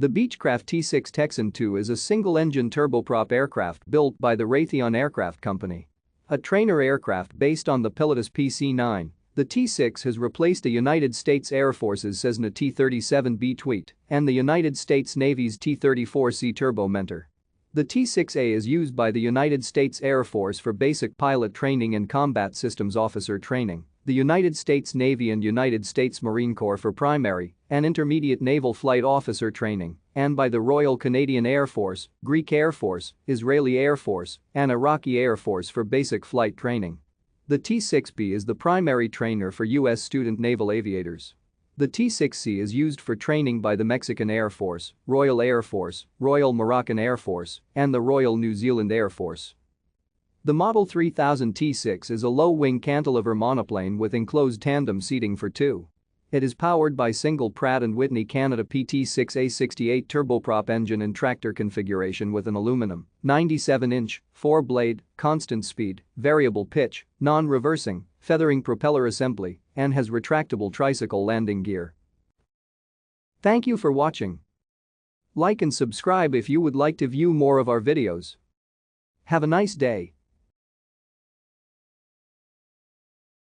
The Beechcraft T-6 Texan II is a single-engine turboprop aircraft built by the Raytheon Aircraft Company. A trainer aircraft based on the Pilatus PC-9, the T-6 has replaced the United States Air Force's Cessna T-37B Tweet and the United States Navy's T-34C Turbomentor. The T-6A is used by the United States Air Force for basic pilot training and combat systems officer training, the United States Navy and United States Marine Corps for primary and intermediate naval flight officer training, and by the Royal Canadian Air Force, Greek Air Force, Israeli Air Force, and Iraqi Air Force for basic flight training. The T-6B is the primary trainer for U.S. student naval aviators. The T-6C is used for training by the Mexican Air Force, Royal Air Force, Royal Moroccan Air Force, and the Royal New Zealand Air Force. The Model 3000 T-6 is a low-wing cantilever monoplane with enclosed tandem seating for two. It is powered by single Pratt & Whitney Canada PT6A68 turboprop engine in tractor configuration with an aluminum, 97-inch, 4-blade, constant speed, variable pitch, non-reversing, feathering propeller assembly, and has retractable tricycle landing gear. Thank you for watching. Like and subscribe if you would like to view more of our videos. Have a nice day.